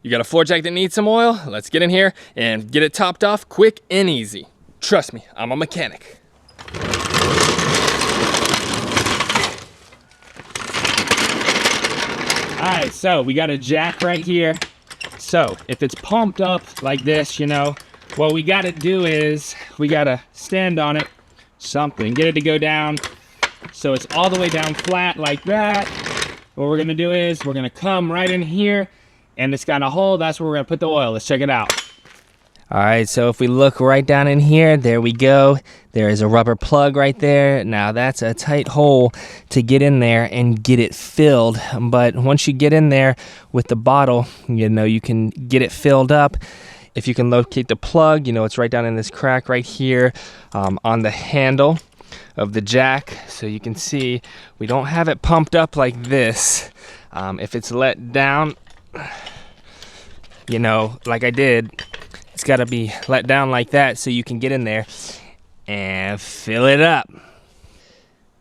You got a floor jack that needs some oil? Let's get in here and get it topped off quick and easy. Trust me, I'm a mechanic. All right, so we got a jack right here. So if it's pumped up like this, you know, what we gotta do is we gotta stand on it, something, get it to go down so it's all the way down flat like that. What we're gonna do is we're gonna come right in here, and it's got a hole. That's where we're gonna put the oil. Let's check it out. All right, so if we look right down in here, there we go. There is a rubber plug right there. Now that's a tight hole to get in there and get it filled. But once you get in there with the bottle, you know, you can get it filled up. If you can locate the plug, you know, it's right down in this crack right here on the handle of the jack. So you can see we don't have it pumped up like this. If it's let down, you know, like I did, it's got to be let down like that so you can get in there and fill it up.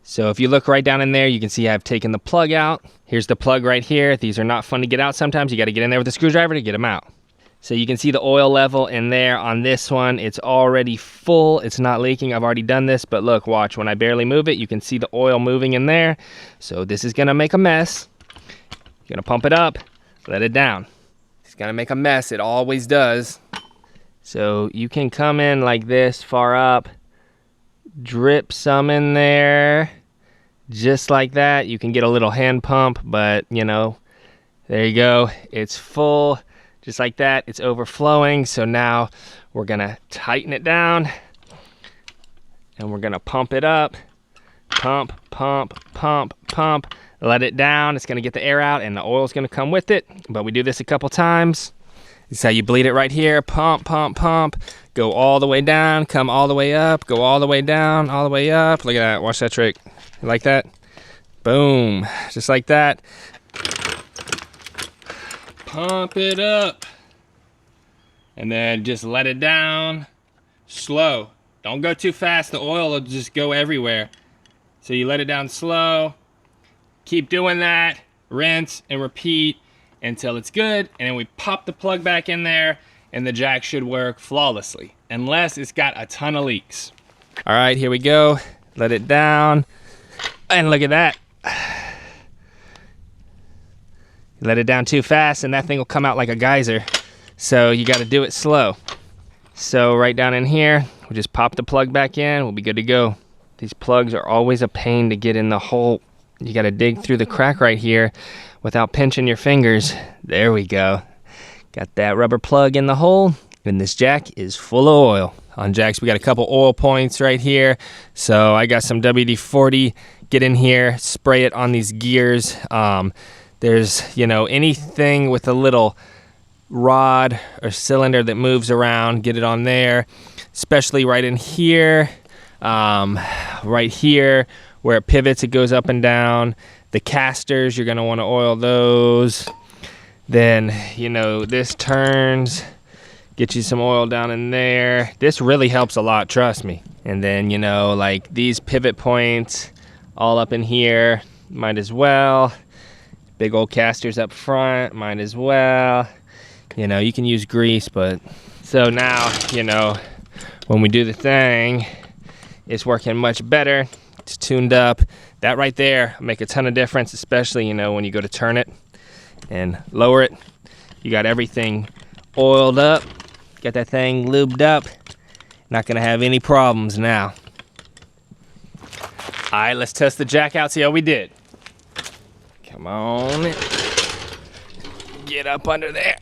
So if you look right down in there, you can see I've taken the plug out. Here's the plug right here. These are not fun to get out sometimes. You got to get in there with a screwdriver to get them out. So you can see the oil level in there on this one. It's already full. It's not leaking. I've already done this, but look, watch. When I barely move it, you can see the oil moving in there. So this is going to make a mess. You're going to pump it up, let it down. It's going to make a mess. It always does. So you can come in like this, far up, drip some in there, just like that. You can get a little hand pump, but you know, there you go. It's full, just like that. It's overflowing. So now we're gonna tighten it down and we're gonna pump it up. Pump, pump, pump, pump. Let it down. It's gonna get the air out and the oil's gonna come with it. But we do this a couple times. This is how you bleed it right here. Pump, pump, pump. Go all the way down, come all the way up, go all the way down, all the way up. Look at that, watch that trick. You like that? Boom, just like that. Pump it up. And then just let it down, slow. Don't go too fast, the oil will just go everywhere. So you let it down slow. Keep doing that, rinse and repeat until it's good, and then we pop the plug back in there and the jack should work flawlessly, unless it's got a ton of leaks. All right, here we go. Let it down, and look at that. Let it down too fast and that thing will come out like a geyser. So you gotta do it slow. So right down in here, we'll just pop the plug back in, we'll be good to go. These plugs are always a pain to get in the hole. You gotta dig through the crack right here without pinching your fingers. There we go. Got that rubber plug in the hole, and this jack is full of oil. On jacks, we got a couple oil points right here. So I got some WD-40. Get in here, spray it on these gears. There's, you know, anything with a little rod or cylinder that moves around, get it on there, especially right in here, right here where it pivots, it goes up and down. The casters, you're gonna wanna oil those. Then, you know, this turns, get you some oil down in there. This really helps a lot, trust me. And then, you know, like these pivot points all up in here, might as well. Big old casters up front, might as well. You know, you can use grease, but so now, you know, when we do the thing, it's working much better. It's tuned up. That right there make a ton of difference, especially, you know, when you go to turn it and lower it. You got everything oiled up, got that thing lubed up. Not gonna have any problems now. All right, let's test the jack out, see how we did. Come on, get up under there.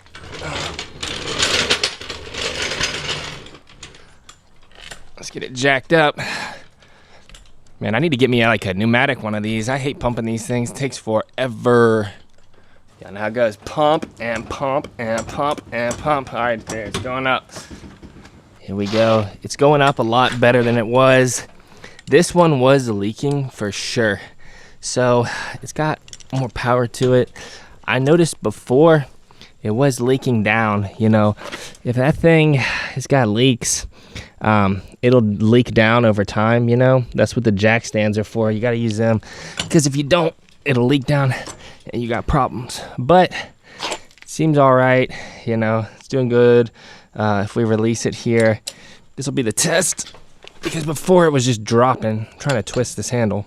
Let's get it jacked up. Man, I need to get me like a pneumatic one of these. I hate pumping these things. It takes forever. Yeah, now it goes pump and pump and pump and pump. All right, there, it's going up. Here we go. It's going up a lot better than it was. This one was leaking for sure. So it's got more power to it. I noticed before it was leaking down, you know. If that thing has got leaks, it'll leak down over time, you know. That's what the jack stands are for. You got to use them because if you don't, it'll leak down and you got problems. But Seems all right, you know, it's doing good. If we release it here, this will be the test, because before it was just dropping. I'm trying to twist this handle.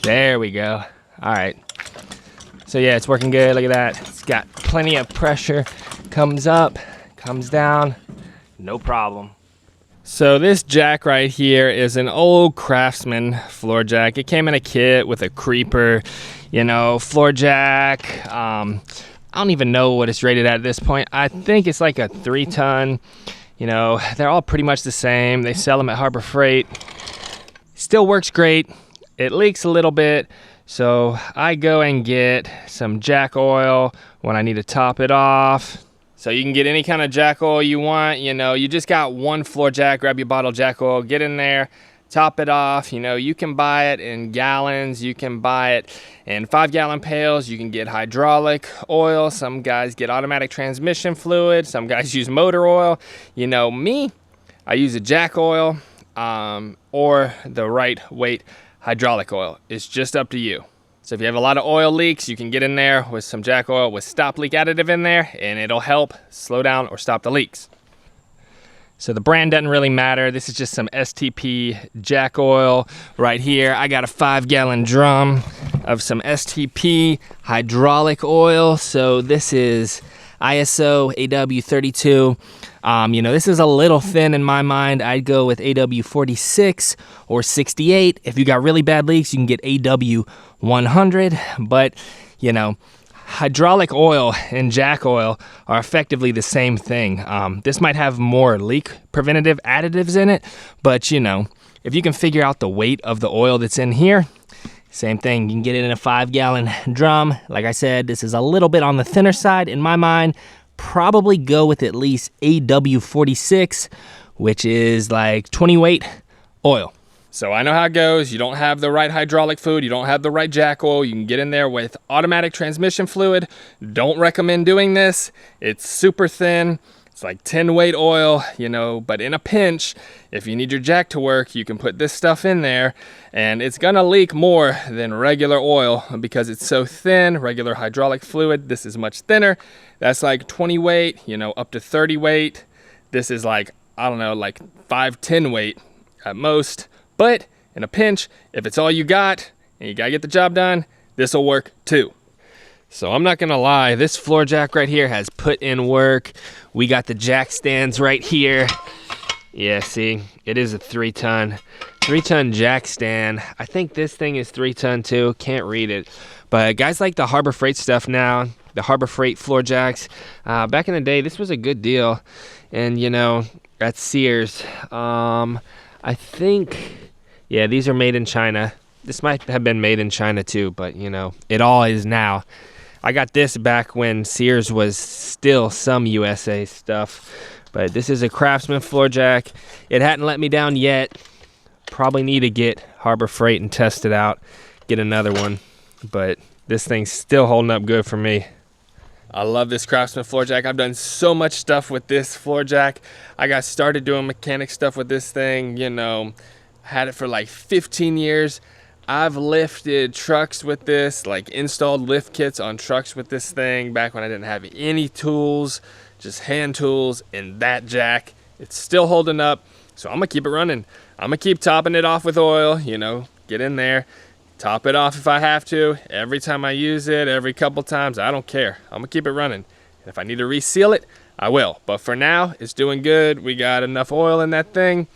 There we go. All right. So yeah, it's working good. Look at that. It's got plenty of pressure. Comes up, comes down, no problem. So this jack right here is an old Craftsman floor jack. It came in a kit with a creeper, you know, floor jack. I don't even know what it's rated at this point. I think it's like a 3-ton. You know, they're all pretty much the same. They sell them at Harbor Freight. Still works great. It leaks a little bit, so I go and get some jack oil when I need to top it off. So you can get any kind of jack oil you want. You know, you just got one floor jack, grab your bottle of jack oil, get in there, top it off. You know, you can buy it in gallons, you can buy it in 5-gallon pails, you can get hydraulic oil. Some guys get automatic transmission fluid, some guys use motor oil. You know, me, I use a jack oil or the right weight hydraulic oil. It's just up to you. So if you have a lot of oil leaks, you can get in there with some jack oil with stop leak additive in there, and it'll help slow down or stop the leaks. So the brand doesn't really matter. This is just some STP jack oil right here. I got a 5-gallon drum of some STP hydraulic oil. So this is ISO AW32. You know, this is a little thin in my mind. I'd go with AW46 or 68. If you got really bad leaks, you can get AW100. But, you know, hydraulic oil and jack oil are effectively the same thing. This might have more leak preventative additives in it, but, you know, if you can figure out the weight of the oil that's in here, same thing. You can get it in a 5-gallon drum. Like I said, this is a little bit on the thinner side in my mind. Probably go with at least AW46, which is like 20 weight oil. So I know how it goes. You don't have the right hydraulic fluid, you don't have the right jack oil, you can get in there with automatic transmission fluid. Don't recommend doing this. It's super thin. It's like 10 weight oil, you know, but in a pinch, if you need your jack to work, you can put this stuff in there and it's gonna leak more than regular oil because it's so thin. Regular hydraulic fluid, this is much thinner. That's like 20 weight, you know, up to 30 weight. This is like, I don't know, like 5-10 weight at most. But in a pinch, if it's all you got and you gotta get the job done, this will work too. So I'm not gonna lie, this floor jack right here has put in work. We got the jack stands right here. Yeah, see, it is a 3-ton jack stand. I think this thing is 3-ton too, can't read it. But guys like the Harbor Freight stuff now, the Harbor Freight floor jacks. Back in the day, this was a good deal. And you know, at Sears, I think, yeah, these are made in China. This might have been made in China too, but you know, it all is now. I got this back when Sears was still some USA stuff, but this is a Craftsman floor jack. It hadn't let me down yet. Probably need to get Harbor Freight and test it out, get another one, but this thing's still holding up good for me. I love this Craftsman floor jack. I've done so much stuff with this floor jack. I got started doing mechanic stuff with this thing, you know, had it for like 15 years. I've lifted trucks with this, like installed lift kits on trucks with this thing back when I didn't have any tools, just hand tools and that jack. It's still holding up, so I'm gonna keep it running. I'm gonna keep topping it off with oil, you know, get in there, top it off if I have to. Every time I use it, every couple times, I don't care. I'm gonna keep it running. If I need to reseal it, I will. But for now, it's doing good. We got enough oil in that thing.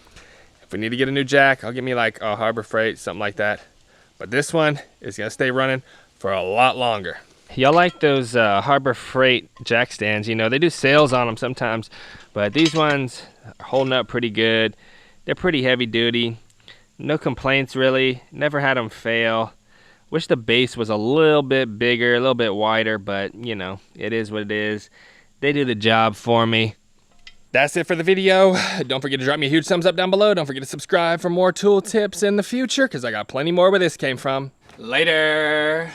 If we need to get a new jack, I'll get me like a Harbor Freight, something like that. But this one is gonna stay running for a lot longer. Y'all like those Harbor Freight jack stands? You know, they do sales on them sometimes, but these ones are holding up pretty good. They're pretty heavy duty. No complaints really. Never had them fail. Wish the base was a little bit bigger, a little bit wider, but you know, it is what it is. They do the job for me. That's it for the video. Don't forget to drop me a huge thumbs up down below. Don't forget to subscribe for more tool tips in the future, because I got plenty more where this came from. Later.